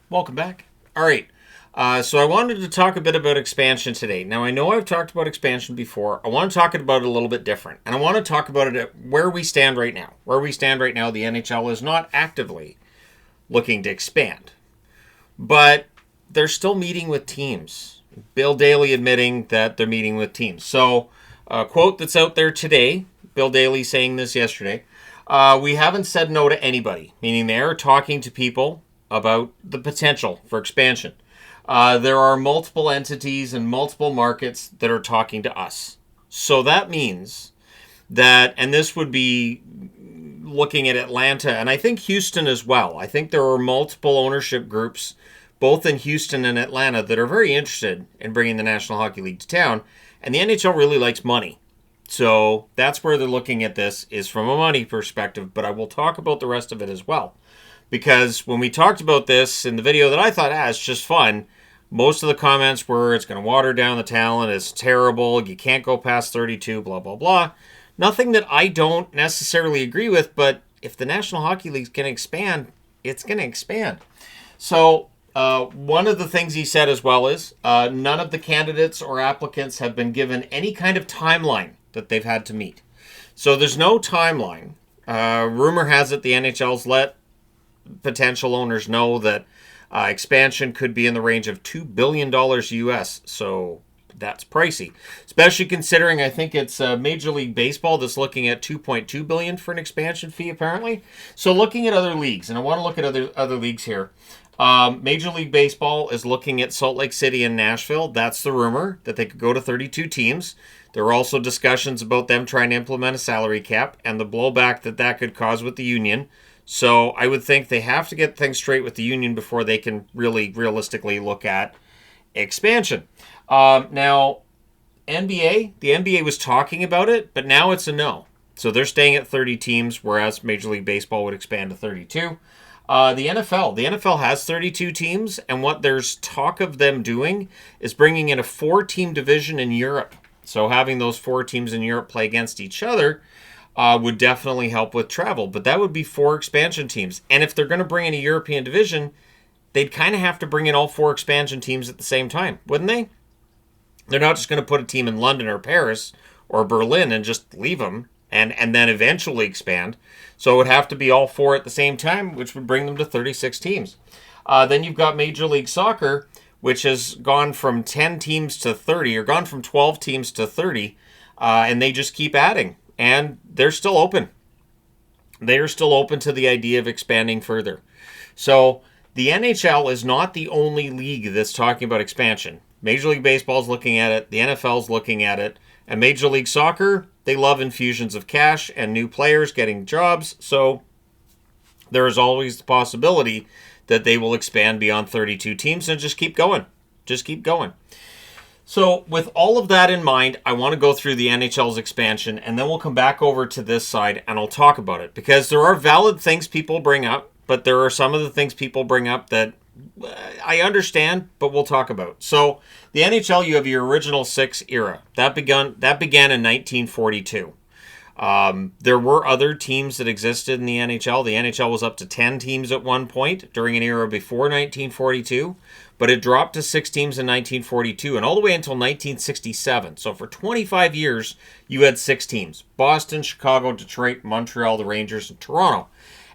Welcome back. All right. So I wanted to talk a bit about expansion today. Now, I know I've talked about expansion before. I want to talk about it a little bit different. And I want to talk about it at where we stand right now. Where we stand right now, the NHL is not actively looking to expand. But they're still meeting with teams. Bill Daly admitting that they're meeting with teams. So, a quote that's out there today, Bill Daly saying this yesterday, we haven't said no to anybody, meaning they're talking to people about the potential for expansion. There are multiple entities and multiple markets that are talking to us. So that means that, and this would be looking at Atlanta, and I think Houston as well. I think there are multiple ownership groups, both in Houston and Atlanta, that are very interested in bringing the National Hockey League to town. And the NHL really likes money. So that's where they're looking at this, is from a money perspective. But I will talk about the rest of it as well. Because when we talked about this in the video that I thought, it's just fun, most of the comments were, it's going to water down the talent, it's terrible, you can't go past 32, blah, blah, blah. Nothing that I don't necessarily agree with, but if the National Hockey League can expand, it's going to expand. So one of the things he said as well is none of the candidates or applicants have been given any kind of timeline that they've had to meet. So there's no timeline. Rumor has it the NHL's let potential owners know that expansion could be in the range of $2 billion US. So that's pricey, especially considering I think it's Major League Baseball that's looking at $2.2 billion for an expansion fee apparently. So looking at other leagues, and I want to look at other leagues here. Major League Baseball is looking at Salt Lake City and Nashville. That's the rumor, that they could go to 32 teams. There are also discussions about them trying to implement a salary cap and the blowback that could cause with the union. So I would think they have to get things straight with the union before they can really realistically look at expansion. Now, the NBA was talking about it, but now it's a no. So they're staying at 30 teams, whereas Major League Baseball would expand to 32. The NFL has 32 teams, and what there's talk of them doing is bringing in a 4-team division in Europe. So having those 4 teams in Europe play against each other would definitely help with travel. But that would be 4 expansion teams. And if they're going to bring in a European division, they'd kind of have to bring in all 4 expansion teams at the same time, wouldn't they? They're not just going to put a team in London or Paris or Berlin and just leave them and then eventually expand. So it would have to be all 4 at the same time, which would bring them to 36 teams. Then you've got Major League Soccer, which has gone from 10 teams to 30, or gone from 12 teams to 30, and they just keep adding. And they're still open. They are still open to the idea of expanding further. So the NHL is not the only league that's talking about expansion. Major League Baseball is looking at it. The NFL is looking at it. And Major League Soccer, they love infusions of cash and new players getting jobs. So there is always the possibility that they will expand beyond 32 teams and just keep going. Just keep going. So with all of that in mind, I want to go through the NHL's expansion, and then we'll come back over to this side and I'll talk about it. Because there are valid things people bring up, but there are some of the things people bring up that I understand, but we'll talk about. So the NHL, you have your original 6 era. That began in 1942. There were other teams that existed in the NHL. The NHL was up to 10 teams at one point during an era before 1942. But it dropped to 6 teams in 1942 and all the way until 1967. So for 25 years, you had 6 teams. Boston, Chicago, Detroit, Montreal, the Rangers, and Toronto.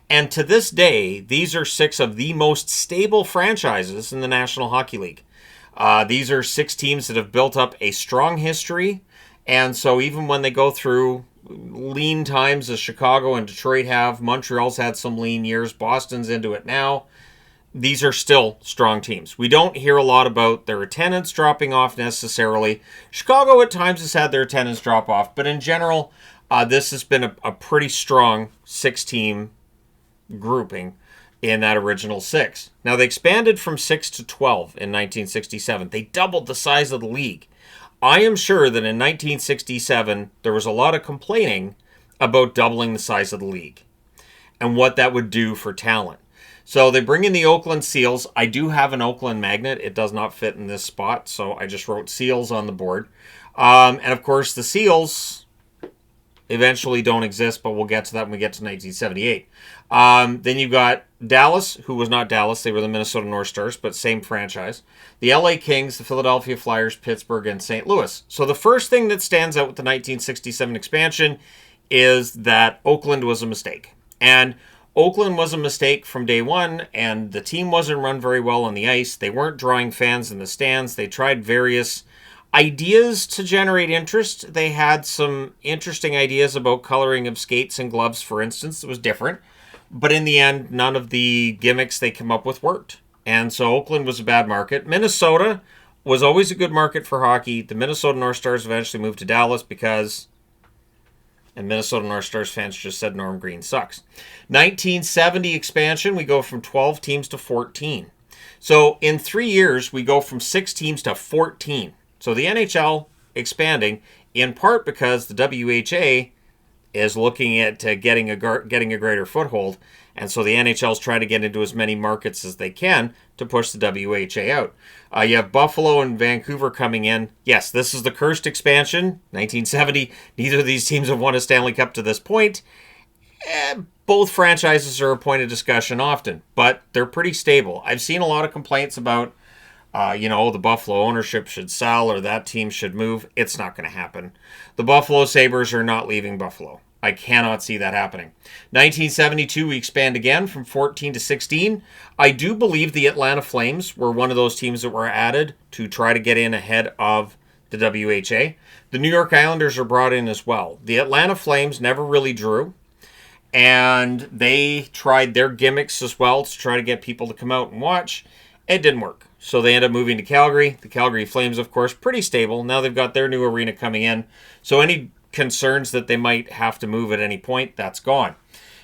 And to this day, these are 6 of the most stable franchises in the National Hockey League. These are 6 teams that have built up a strong history. And so even when they go through lean times as Chicago and Detroit have, Montreal's had some lean years, Boston's into it now, these are still strong teams. We don't hear a lot about their attendance dropping off necessarily. Chicago at times has had their attendance drop off, but in general, this has been a pretty strong 6-team grouping in that original 6. Now, they expanded from 6 to 12 in 1967. They doubled the size of the league. I am sure that in 1967, there was a lot of complaining about doubling the size of the league and what that would do for talent. So they bring in the Oakland Seals. I do have an Oakland magnet. It does not fit in this spot, so I just wrote Seals on the board. And of course, the Seals, eventually don't exist, but we'll get to that when we get to 1978. Then you've got Dallas, who was not Dallas. They were the Minnesota North Stars, but same franchise. The LA Kings, the Philadelphia Flyers, Pittsburgh, and St. Louis. So the first thing that stands out with the 1967 expansion is that Oakland was a mistake. And Oakland was a mistake from day one, and the team wasn't run very well on the ice. They weren't drawing fans in the stands. They tried various ideas to generate interest. They had some interesting ideas about coloring of skates and gloves, for instance. It was different. But in the end, none of the gimmicks they came up with worked. And so Oakland was a bad market. Minnesota was always a good market for hockey. The Minnesota North Stars eventually moved to Dallas because... And Minnesota North Stars fans just said Norm Green sucks. 1970 expansion, we go from 12 teams to 14. So in 3 years, we go from 6 teams to 14. So the NHL expanding, in part because the WHA is looking at getting a greater foothold. And so the NHL is trying to get into as many markets as they can to push the WHA out. You have Buffalo and Vancouver coming in. Yes, this is the cursed expansion, 1970. Neither of these teams have won a Stanley Cup to this point. Both franchises are a point of discussion often, but they're pretty stable. I've seen a lot of complaints about, the Buffalo ownership should sell or that team should move. It's not going to happen. The Buffalo Sabres are not leaving Buffalo. I cannot see that happening. 1972, we expand again from 14 to 16. I do believe the Atlanta Flames were one of those teams that were added to try to get in ahead of the WHA. The New York Islanders are brought in as well. The Atlanta Flames never really drew, and they tried their gimmicks as well to try to get people to come out and watch. It didn't work. So they ended up moving to Calgary. The Calgary Flames, of course, pretty stable. Now they've got their new arena coming in. So any concerns that they might have to move at any point, that's gone.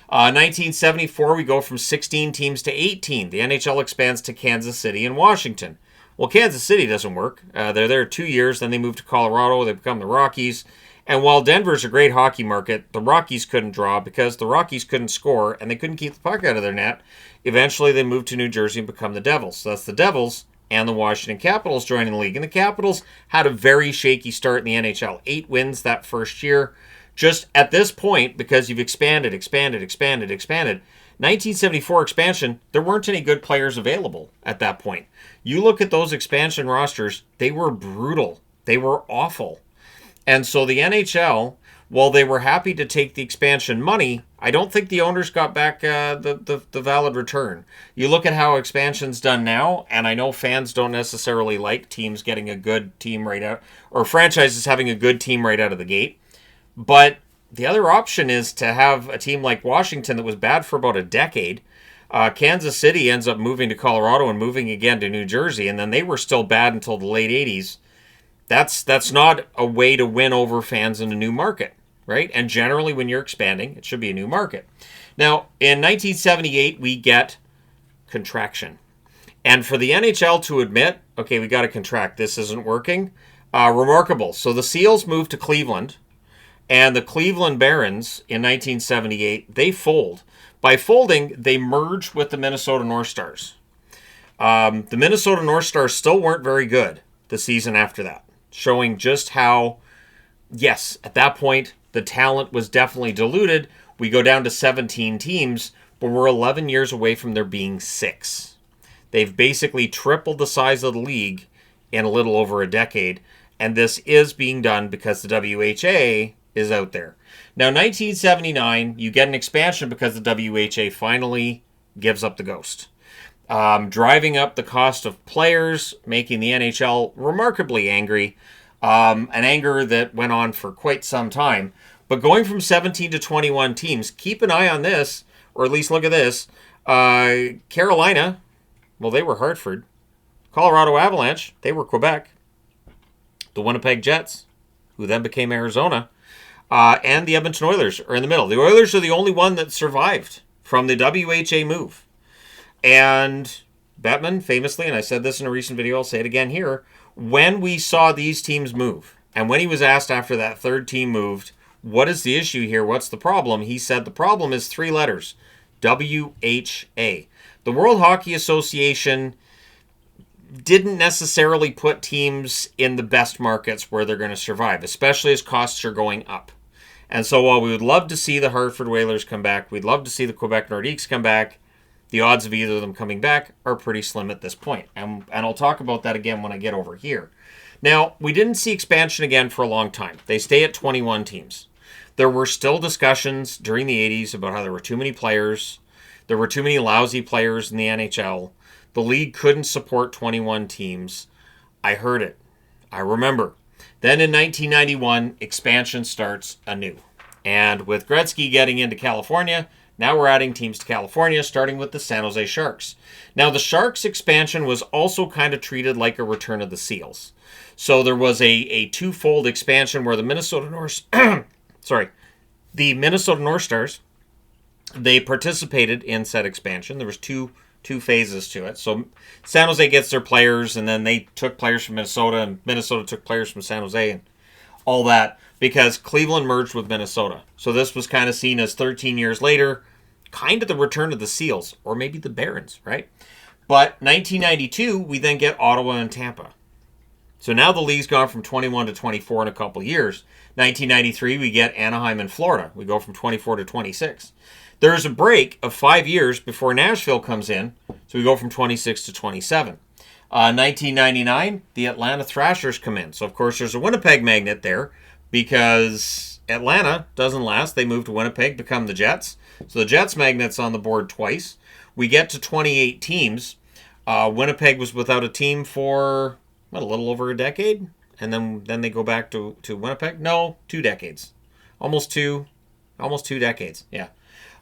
1974, we go from 16 teams to 18. The NHL expands to Kansas City and Washington. Well, Kansas City doesn't work. They're there 2 years, then they move to Colorado. They become the Rockies. And while Denver's a great hockey market, the Rockies couldn't draw because the Rockies couldn't score and they couldn't keep the puck out of their net. Eventually, they moved to New Jersey and become the Devils. So that's the Devils and the Washington Capitals joining the league. And the Capitals had a very shaky start in the NHL. 8 wins that first year. Just at this point, because you've expanded. 1974 expansion, there weren't any good players available at that point. You look at those expansion rosters, they were brutal. They were awful. And so the NHL, while they were happy to take the expansion money, I don't think the owners got back the valid return. You look at how expansion's done now, and I know fans don't necessarily like teams getting a good team right out, or franchises having a good team right out of the gate. But the other option is to have a team like Washington that was bad for about a decade. Kansas City ends up moving to Colorado and moving again to New Jersey, and then they were still bad until the late 80s. That's not a way to win over fans in a new market, right? And generally when you're expanding, it should be a new market. Now, in 1978, we get contraction. And for the NHL to admit, okay, we got to contract, this isn't working, remarkable. So the Seals moved to Cleveland, and the Cleveland Barons in 1978, they fold. By folding, they merged with the Minnesota North Stars. The Minnesota North Stars still weren't very good the season after that, showing just how, yes, at that point, the talent was definitely diluted. We go down to 17 teams, but we're 11 years away from there being 6. They've basically tripled the size of the league in a little over a decade, and this is being done because the WHA is out there. Now, 1979, you get an expansion because the WHA finally gives up the ghost. Driving up the cost of players, making the NHL remarkably angry, an anger that went on for quite some time. But going from 17 to 21 teams, keep an eye on this, or at least look at this. Carolina, well, they were Hartford. Colorado Avalanche, they were Quebec. The Winnipeg Jets, who then became Arizona, and the Edmonton Oilers are in the middle. The Oilers are the only one that survived from the WHA move. And Bettman, famously, and I said this in a recent video, I'll say it again here, when we saw these teams move, and when he was asked after that third team moved, what is the issue here? What's the problem? He said the problem is 3 letters, WHA. The World Hockey Association didn't necessarily put teams in the best markets where they're going to survive, especially as costs are going up. And so while we would love to see the Hartford Whalers come back, we'd love to see the Quebec Nordiques come back, the odds of either of them coming back are pretty slim at this point. And I'll talk about that again when I get over here. Now, we didn't see expansion again for a long time. They stay at 21 teams. There were still discussions during the 80s about how there were too many players. There were too many lousy players in the NHL. The league couldn't support 21 teams. I heard it. I remember. Then in 1991, expansion starts anew. And with Gretzky getting into California, now we're adding teams to California, starting with the San Jose Sharks. Now, the Sharks expansion was also kind of treated like a return of the Seals. So there was a twofold expansion where the Minnesota North Stars, they participated in said expansion. There was two phases to it. So San Jose gets their players, and then they took players from Minnesota, and Minnesota took players from San Jose, and all that, because Cleveland merged with Minnesota. So this was kind of seen as 13 years later, kind of the return of the Seals, or maybe the Barons, right? But 1992, we then get Ottawa and Tampa. So now the league's gone from 21 to 24 in a couple of years. 1993, we get Anaheim and Florida. We go from 24 to 26. There's a break of 5 years before Nashville comes in, so we go from 26 to 27. 1999, the Atlanta Thrashers come in. So, of course, there's a Winnipeg magnet there because Atlanta doesn't last. They move to Winnipeg, become the Jets. So the Jets magnet's on the board twice. We get to 28 teams. Winnipeg was without a team for a little over a decade, and then they go back to Winnipeg. No, 2 decades, almost two decades. Yeah,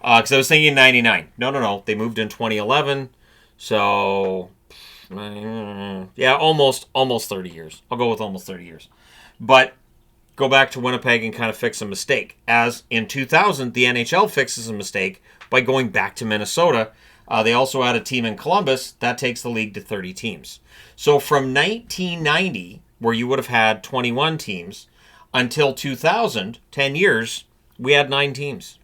because I was thinking 99. No, they moved in 2011. So yeah, almost 30 years. I'll go with almost 30 years, but go back to Winnipeg and kind of fix a mistake. As in 2000, the NHL fixes a mistake by going back to Minnesota. They also add a team in Columbus. That takes the league to 30 teams. So from 1990, where you would have had 21 teams, until 2000, 10 years, we had 9 teams.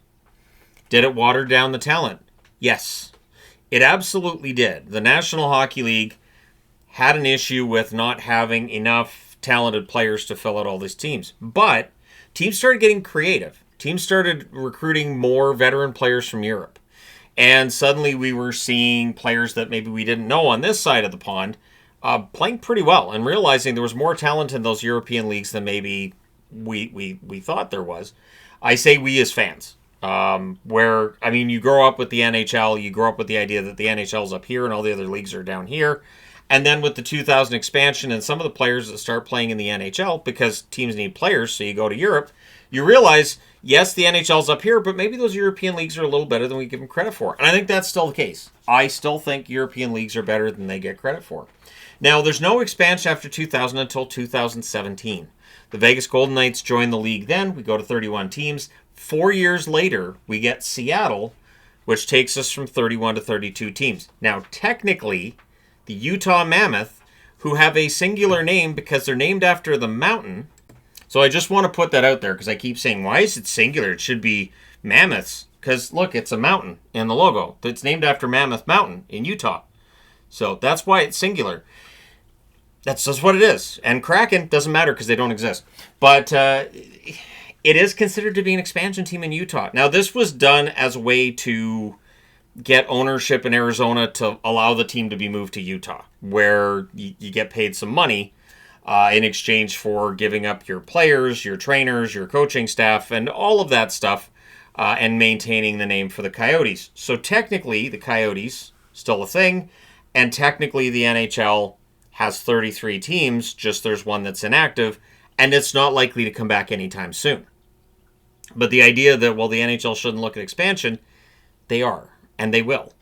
Did it water down the talent? Yes, it absolutely did. The National Hockey League had an issue with not having enough talented players to fill out all these teams. But teams started getting creative. Teams started recruiting more veteran players from Europe. And suddenly we were seeing players that maybe we didn't know on this side of the pond playing pretty well, and realizing there was more talent in those European leagues than maybe we thought there was. I say we as fans. You grow up with the NHL, you grow up with the idea that the NHL is up here and all the other leagues are down here. And then with the 2000 expansion and some of the players that start playing in the NHL, because teams need players, so you go to Europe, you realize, yes, the NHL's up here, but maybe those European leagues are a little better than we give them credit for. And I think that's still the case. I still think European leagues are better than they get credit for. Now, there's no expansion after 2000 until 2017. The Vegas Golden Knights join the league then. We go to 31 teams. 4 years later, we get Seattle, which takes us from 31 to 32 teams. Now, technically, the Utah Mammoth, who have a singular name because they're named after the mountain. So I just want to put that out there because I keep saying, why is it singular? It should be Mammoths. Because, look, it's a mountain in the logo. It's named after Mammoth Mountain in Utah. So that's why it's singular. That's just what it is. And Kraken doesn't matter because they don't exist. But it is considered to be an expansion team in Utah. Now, this was done as a way to get ownership in Arizona to allow the team to be moved to Utah, where you get paid some money in exchange for giving up your players, your trainers, your coaching staff, and all of that stuff, and maintaining the name for the Coyotes. So technically, the Coyotes, still a thing, and technically the NHL has 33 teams, just there's one that's inactive, and it's not likely to come back anytime soon. But the idea that, well, the NHL shouldn't look at expansion, they are, and they will.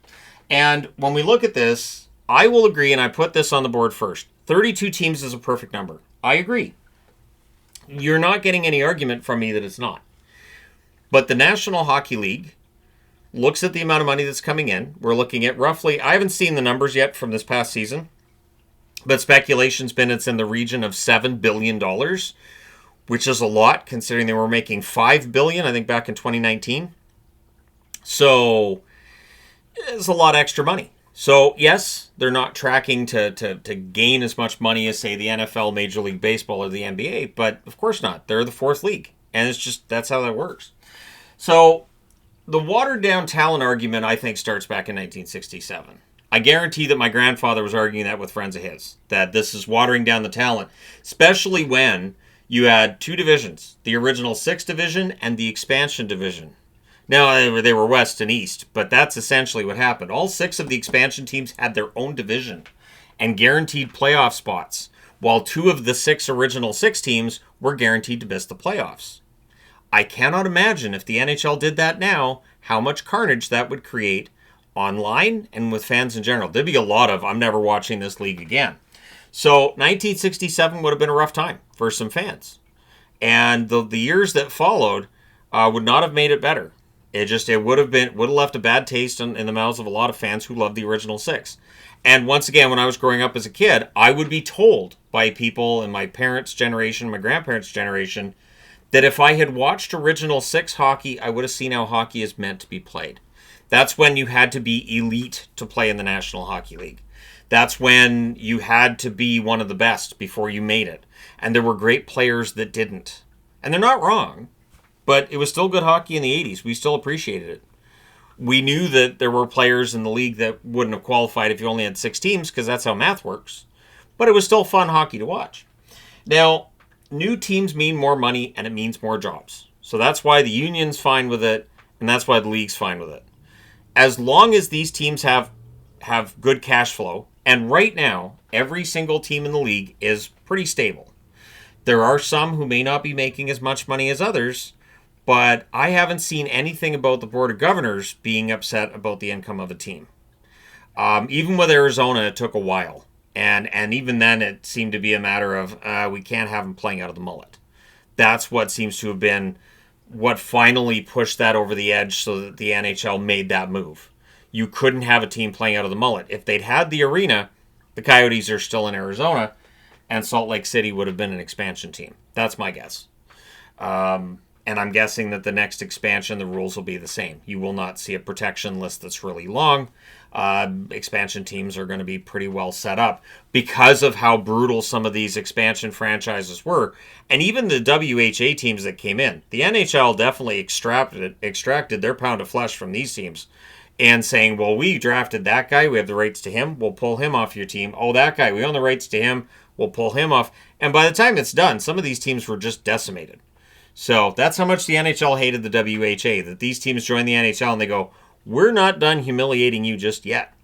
And when we look at this, I will agree, and I put this on the board first. 32 teams is a perfect number. I agree. You're not getting any argument from me that it's not. But the National Hockey League looks at the amount of money that's coming in. We're looking at roughly, I haven't seen the numbers yet from this past season, but speculation's been it's in the region of $7 billion, which is a lot considering they were making $5 billion, I think, back in 2019. So it's a lot of extra money. So, yes, they're not tracking to gain as much money as, say, the NFL, Major League Baseball, or the NBA, but of course not. They're the fourth league. And it's just, that's how that works. So the watered down talent argument, I think, starts back in 1967. I guarantee that my grandfather was arguing that with friends of his, that this is watering down the talent, especially when you had two divisions, the original 6 division and the expansion division. Now, they were West and East, but that's essentially what happened. All 6 of the expansion teams had their own division and guaranteed playoff spots, while 2 of the 6 original 6 teams were guaranteed to miss the playoffs. I cannot imagine if the NHL did that now, how much carnage that would create online and with fans in general. There'd be a lot of, I'm never watching this league again. So 1967 would have been a rough time for some fans. And the years that followed would not have made it better. It would have left a bad taste in the mouths of a lot of fans who loved the original 6. And once again, when I was growing up as a kid, I would be told by people in my parents' generation, my grandparents' generation, that if I had watched original 6 hockey, I would have seen how hockey is meant to be played. That's when you had to be elite to play in the National Hockey League. That's when you had to be one of the best before you made it. And there were great players that didn't. And they're not wrong, but it was still good hockey in the 80s. We still appreciated it. We knew that there were players in the league that wouldn't have qualified if you only had 6 teams, because that's how math works. But it was still fun hockey to watch. Now, new teams mean more money, and it means more jobs. So that's why the union's fine with it, and that's why the league's fine with it. As long as these teams have good cash flow, and right now, every single team in the league is pretty stable. There are some who may not be making as much money as others, but I haven't seen anything about the Board of Governors being upset about the income of a team. Even with Arizona, it took a while. And even then, it seemed to be a matter of we can't have them playing out of the mullet. That's what seems to have been what finally pushed that over the edge so that the NHL made that move. You couldn't have a team playing out of the mullet. If they'd had the arena, the Coyotes are still in Arizona, and Salt Lake City would have been an expansion team. That's my guess. And I'm guessing that the next expansion, the rules will be the same. You will not see a protection list that's really long. Expansion teams are going to be pretty well set up because of how brutal some of these expansion franchises were. And even the WHA teams that came in, the NHL definitely extracted their pound of flesh from these teams and saying, well, we drafted that guy, we have the rights to him, we'll pull him off your team. Oh, that guy, we own the rights to him, we'll pull him off. And by the time it's done, some of these teams were just decimated. So that's how much the NHL hated the WHA, that these teams join the NHL and they go, we're not done humiliating you just yet.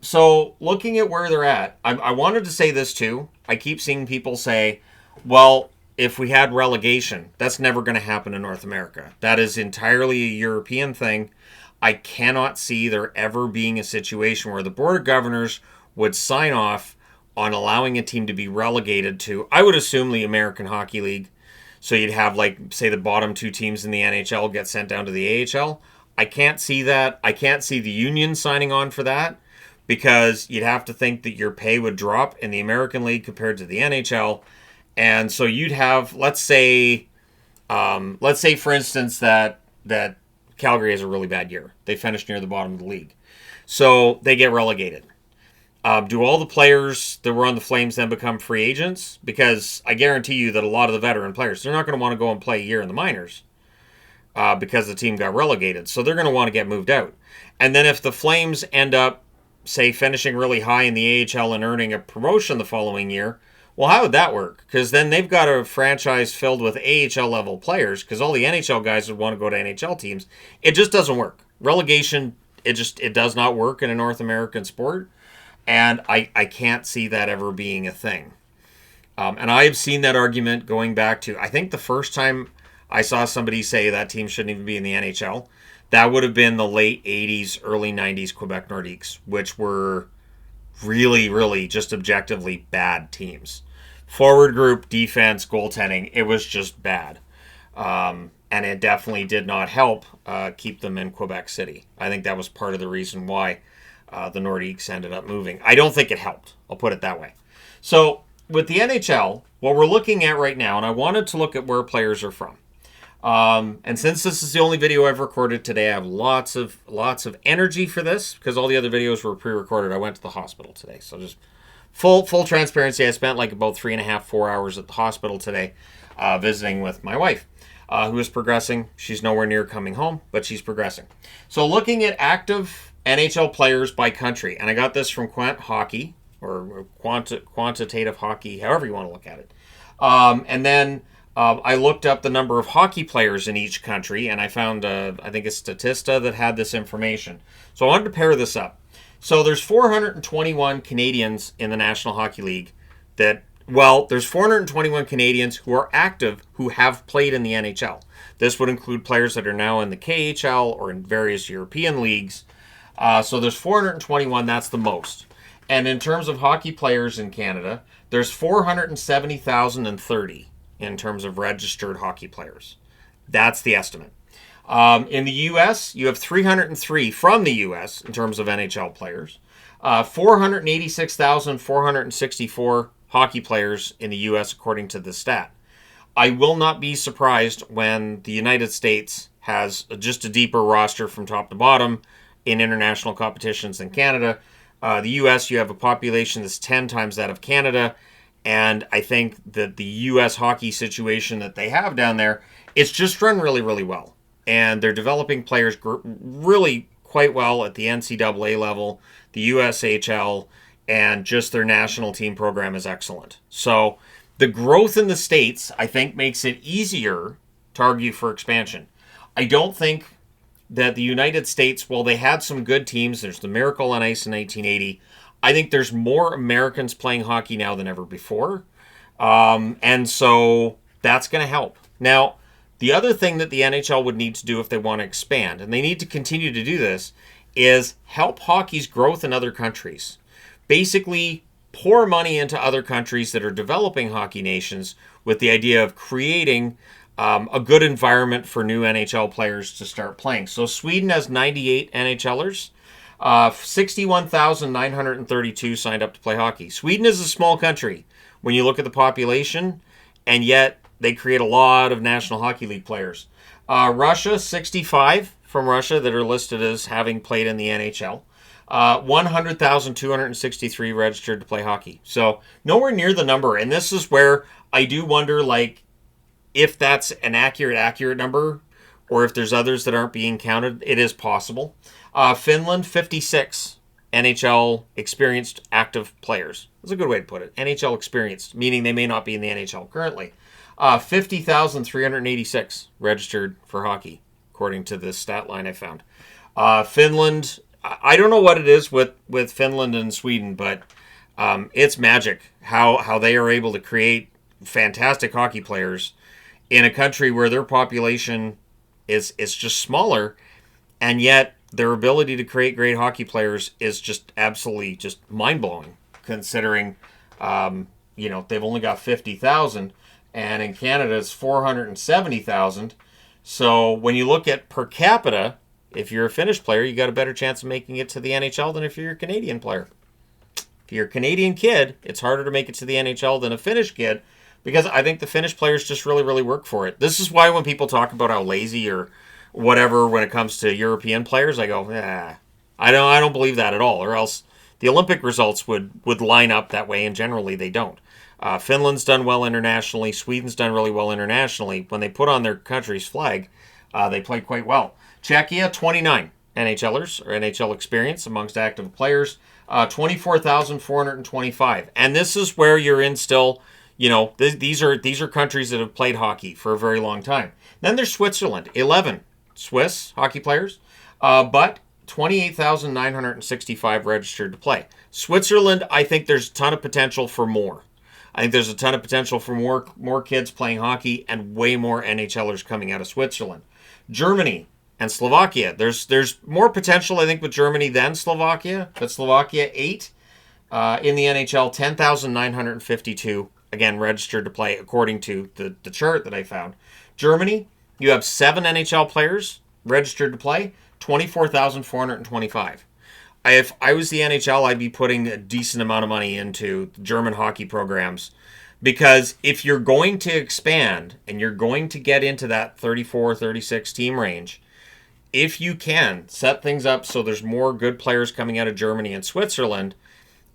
So looking at where they're at, I wanted to say this too. I keep seeing people say, well, if we had relegation, that's never going to happen in North America. That is entirely a European thing. I cannot see there ever being a situation where the Board of Governors would sign off on allowing a team to be relegated to, I would assume, the American Hockey League. So you'd have, like, say the bottom 2 teams in the NHL get sent down to the AHL. I can't see that. I can't see the union signing on for that because you'd have to think that your pay would drop in the American League compared to the NHL. And so you'd have, let's say for instance, that Calgary has a really bad year. They finished near the bottom of the league. So they get relegated. Do all the players that were on the Flames then become free agents? Because I guarantee you that a lot of the veteran players, they're not going to want to go and play a year in the minors because the team got relegated. So they're going to want to get moved out. And then if the Flames end up, say, finishing really high in the AHL and earning a promotion the following year, well, how would that work? Because then they've got a franchise filled with AHL-level players because all the NHL guys would want to go to NHL teams. It just doesn't work. Relegation, it does not work in a North American sport. And I can't see that ever being a thing. And I've seen that argument going back to, I think the first time I saw somebody say that team shouldn't even be in the NHL, that would have been the late 80s, early 90s Quebec Nordiques, which were really, really just objectively bad teams. Forward group, defense, goaltending, it was just bad. And it definitely did not help keep them in Quebec City. I think that was part of the reason why the Nordiques ended up moving. I don't think it helped. I'll put it that way. So with the NHL, what we're looking at right now, and I wanted to look at where players are from. And since this is the only video I've recorded today, I have lots of energy for this because all the other videos were pre-recorded. I went to the hospital today, so just full transparency, I spent like about 3.5, 4 hours at the hospital today visiting with my wife, who is progressing. She's nowhere near coming home, but she's progressing. So looking at active NHL players by country, and I got this from Quant Hockey, or quantitative hockey, however you want to look at it. And then I looked up the number of hockey players in each country, and I found, I think it's Statista that had this information. So I wanted to pair this up. So there's 421 Canadians in the National Hockey League there's 421 Canadians who are active who have played in the NHL. This would include players that are now in the KHL or in various European leagues. So there's 421, that's the most. And in terms of hockey players in Canada, there's 470,030 in terms of registered hockey players. That's the estimate. In the U.S., you have 303 from the U.S. in terms of NHL players. 486,464 hockey players in the U.S. according to the stat. I will not be surprised when the United States has just a deeper roster from top to bottom in international competitions than Canada. The U.S., you have a population that's 10 times that of Canada, and I think that the U.S. hockey situation that they have down there, it's just run really, really well. And they're developing players really quite well at the NCAA level, the USHL, and just their national team program is excellent. So the growth in the States, I think, makes it easier to argue for expansion. I don't think that the United States, while they had some good teams, there's the Miracle on Ice in 1980, I think there's more Americans playing hockey now than ever before. And so that's going to help. Now, the other thing that the NHL would need to do if they want to expand, and they need to continue to do this, is help hockey's growth in other countries. Basically, pour money into other countries that are developing hockey nations with the idea of creating a good environment for new NHL players to start playing. So Sweden has 98 NHLers. 61,932 signed up to play hockey. Sweden is a small country when you look at the population, and yet they create a lot of National Hockey League players. Russia, 65 from Russia that are listed as having played in the NHL. 100,263 registered to play hockey. So nowhere near the number. And this is where I do wonder, like, if that's an accurate number, or if there's others that aren't being counted. It is possible. Finland, 56 NHL experienced active players. That's a good way to put it. NHL experienced, meaning they may not be in the NHL currently. 50,386 registered for hockey, according to this stat line I found. Finland, I don't know what it is with Finland and Sweden, but it's magic how they are able to create fantastic hockey players in a country where their population is just smaller, and yet their ability to create great hockey players is just absolutely just mind-blowing, considering they've only got 50,000, and in Canada it's 470,000. So when you look at per capita, if you're a Finnish player, you got a better chance of making it to the NHL than if you're a Canadian player. If you're a Canadian kid, it's harder to make it to the NHL than a Finnish kid, because I think the Finnish players just really, really work for it. This is why when people talk about how lazy or whatever when it comes to European players, I go, I don't believe that at all, or else the Olympic results would line up that way, and generally they don't. Finland's done well internationally. Sweden's done really well internationally. When they put on their country's flag, they play quite well. Czechia, 29 NHLers, or NHL experience amongst active players. 24,425. And this is where you're in still, these are countries that have played hockey for a very long time. Then there's Switzerland, 11 Swiss hockey players, but 28,965 registered to play. Switzerland, I think there's a ton of potential for more. I think there's a ton of potential for more kids playing hockey and way more NHLers coming out of Switzerland. Germany and Slovakia. There's more potential, I think, with Germany than Slovakia. But Slovakia, 8 in the NHL, 10,952, again, registered to play according to the chart that I found. Germany, you have 7 NHL players registered to play, 24,425. If I was the NHL, I'd be putting a decent amount of money into German hockey programs, because if you're going to expand and you're going to get into that 34, 36 team range, if you can set things up so there's more good players coming out of Germany and Switzerland,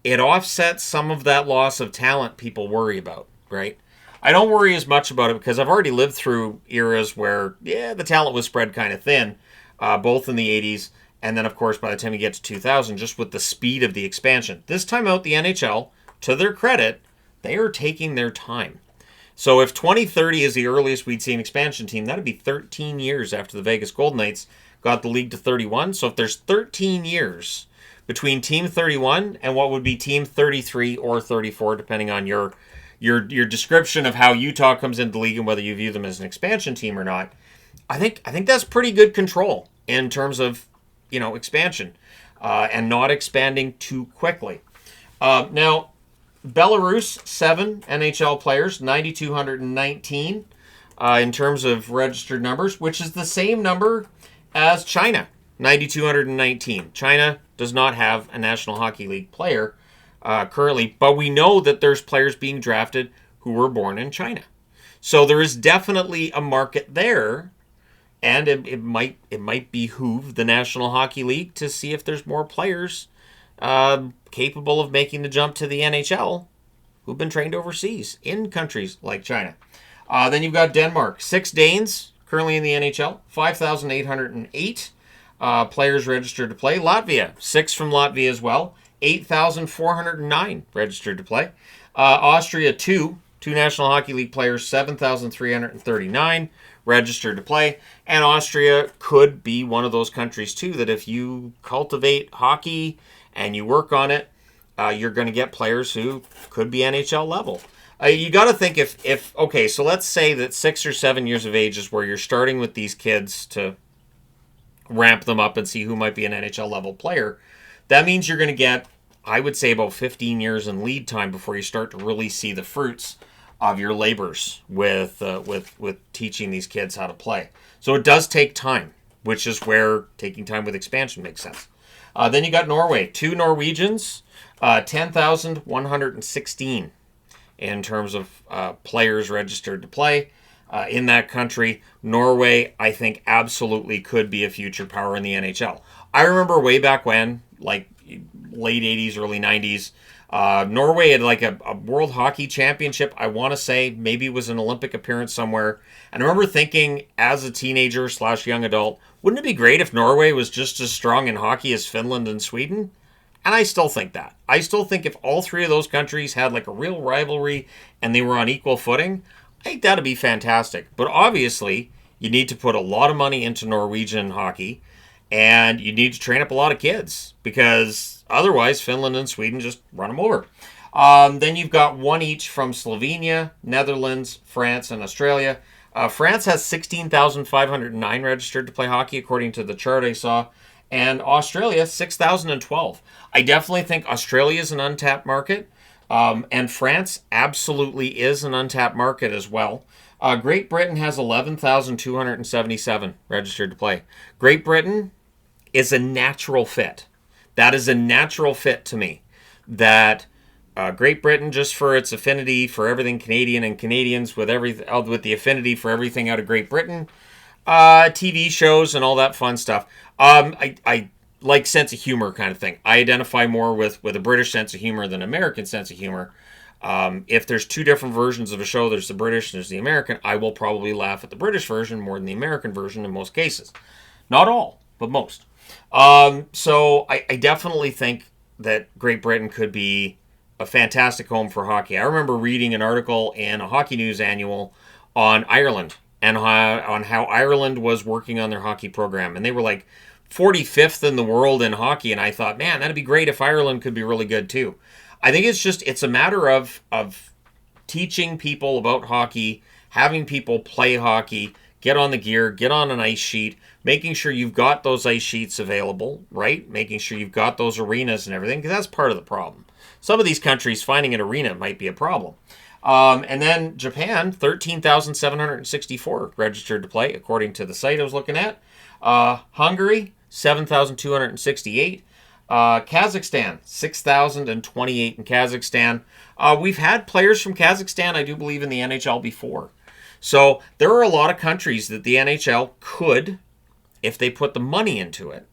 it offsets some of that loss of talent people worry about, right? I don't worry as much about it because I've already lived through eras where, the talent was spread kind of thin, both in the 80s and then, of course, by the time you get to 2000, just with the speed of the expansion. This time out, the NHL, to their credit, they are taking their time. So if 2030 is the earliest we'd see an expansion team, that'd be 13 years after the Vegas Golden Knights got the league to 31. So if there's 13 years between Team 31 and what would be Team 33 or 34, depending on your description of how Utah comes into the league and whether you view them as an expansion team or not, I think that's pretty good control in terms of expansion and not expanding too quickly. Now, Belarus, 7 NHL players, 9,219 in terms of registered numbers, which is the same number as China, 9,219. China does not have a National Hockey League player currently, but we know that there's players being drafted who were born in China. So there is definitely a market there, and it might behoove the National Hockey League to see if there's more players capable of making the jump to the NHL who've been trained overseas in countries like China. Then you've got Denmark, 6 Danes currently in the NHL, 5,808 players registered to play. Latvia, 6 from Latvia as well, 8,409 registered to play. Austria, 2 National Hockey League players, 7,339 registered to play. And Austria could be one of those countries, too, that if you cultivate hockey and you work on it, you're going to get players who could be NHL level. You got to think okay, so let's say that 6 or 7 years of age is where you're starting with these kids to ramp them up and see who might be an NHL level player. That means you're going to get, I would say, about 15 years in lead time before you start to really see the fruits of your labors with teaching these kids how to play. So it does take time, which is where taking time with expansion makes sense. Then you got Norway, 2 Norwegians, 10,116 in terms of players registered to play in that country. Norway, I think, absolutely could be a future power in the NHL. I remember way back when, like late 80s, early 90s, Norway had like a World Hockey Championship. I want to say maybe it was an Olympic appearance somewhere. And I remember thinking as a teenager / young adult, wouldn't it be great if Norway was just as strong in hockey as Finland and Sweden? And I still think that. I still think if all 3 of those countries had like a real rivalry and they were on equal footing, I think that'd be fantastic. But obviously, you need to put a lot of money into Norwegian hockey, and you need to train up a lot of kids because otherwise Finland and Sweden just run them over. Then you've got 1 each from Slovenia, Netherlands, France, and Australia. France has 16,509 registered to play hockey according to the chart I saw. And Australia, 6,012. I definitely think Australia is an untapped market. And France absolutely is an untapped market as well. Great Britain has 11,277 registered to play. Great Britain is a natural fit. That is a natural fit to me. That Great Britain, just for its affinity for everything Canadian and Canadians with the affinity for everything out of Great Britain, TV shows and all that fun stuff. I like sense of humor kind of thing. I identify more with a British sense of humor than an American sense of humor. If there's 2 different versions of a show, there's the British and there's the American, I will probably laugh at the British version more than the American version in most cases. Not all, but most. So I definitely think that Great Britain could be a fantastic home for hockey. I remember reading an article in a Hockey News annual on Ireland and on how Ireland was working on their hockey program. And they were like 45th in the world in hockey. And I thought, man, that'd be great if Ireland could be really good too. I think it's a matter of teaching people about hockey, having people play hockey, get on the gear, get on an ice sheet, making sure you've got those ice sheets available, right? Making sure you've got those arenas and everything, because that's part of the problem. Some of these countries, finding an arena might be a problem. And then Japan, 13,764 registered to play, according to the site I was looking at. Hungary, 7,268. Kazakhstan, 6,028 in Kazakhstan. We've had players from Kazakhstan, I do believe, in the NHL before. So there are a lot of countries that the NHL could, if they put the money into it,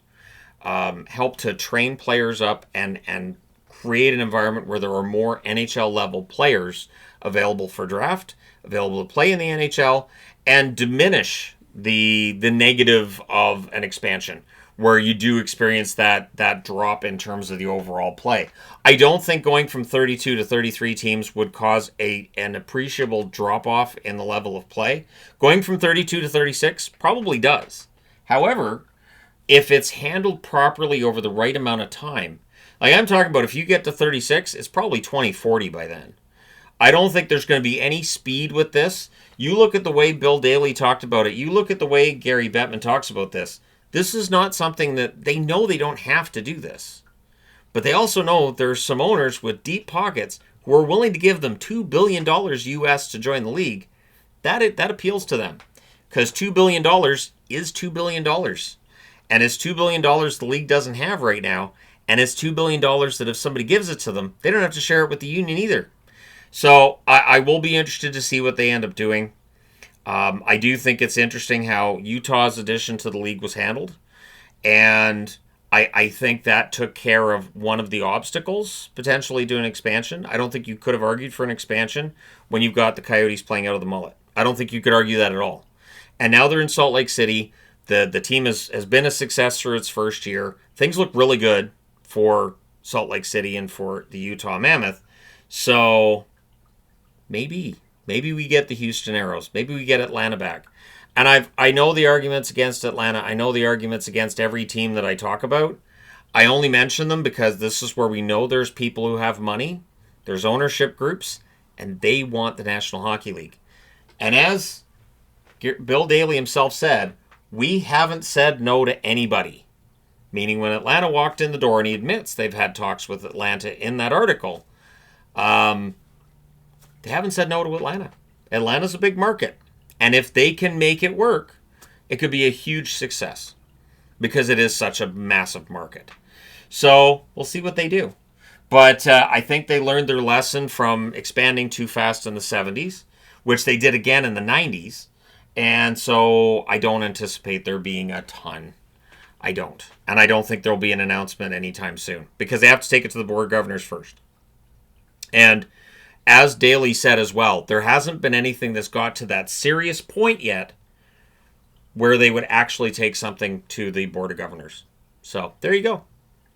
help to train players up and create an environment where there are more NHL level players available for draft, available to play in the NHL, and diminish the negative of an expansion where you do experience that drop in terms of the overall play. I don't think going from 32 to 33 teams would cause an appreciable drop off in the level of play. Going from 32 to 36 probably does. However, if it's handled properly over the right amount of time, like I'm talking about, if you get to 36, it's probably 2040 by then. I don't think there's going to be any speed with this. You look at the way Bill Daly talked about it. You look at the way Gary Bettman talks about this. This is not something that they know they don't have to do this. But they also know there's some owners with deep pockets who are willing to give them $2 billion US to join the league. That appeals to them. Because $2 billion is $2 billion. And it's $2 billion the league doesn't have right now. And it's $2 billion that if somebody gives it to them, they don't have to share it with the union either. So I will be interested to see what they end up doing. I do think it's interesting how Utah's addition to the league was handled. And I think that took care of one of the obstacles potentially to an expansion. I don't think you could have argued for an expansion when you've got the Coyotes playing out of the mullet. I don't think you could argue that at all. And now they're in Salt Lake City. The team has been a success for its first year. Things look really good for Salt Lake City and for the Utah Mammoth. So maybe we get the Houston Aeros. Maybe we get Atlanta back. And I know the arguments against Atlanta. I know the arguments against every team that I talk about. I only mention them because this is where we know there's people who have money. There's ownership groups, and they want the National Hockey League. And as Bill Daly himself said, we haven't said no to anybody. Meaning when Atlanta walked in the door, and he admits they've had talks with Atlanta in that article, they haven't said no to Atlanta. Atlanta's a big market. And if they can make it work, it could be a huge success because it is such a massive market. So we'll see what they do. But I think they learned their lesson from expanding too fast in the 70s, which they did again in the 90s. And so I don't anticipate there being a ton. I don't. And I don't think there'll be an announcement anytime soon because they have to take it to the board of governors first. And as Daly said as well, there hasn't been anything that's got to that serious point yet where they would actually take something to the board of governors. So there you go.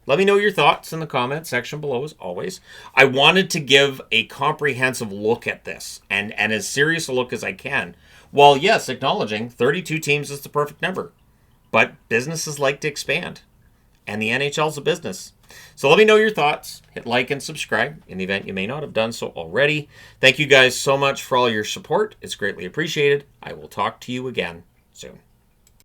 Let me know your thoughts in the comments section below as always. I wanted to give a comprehensive look at this and as serious a look as I can. While yes, acknowledging 32 teams is the perfect number. But businesses like to expand. And the NHL's a business. So let me know your thoughts. Hit like and subscribe in the event you may not have done so already. Thank you guys so much for all your support. It's greatly appreciated. I will talk to you again soon.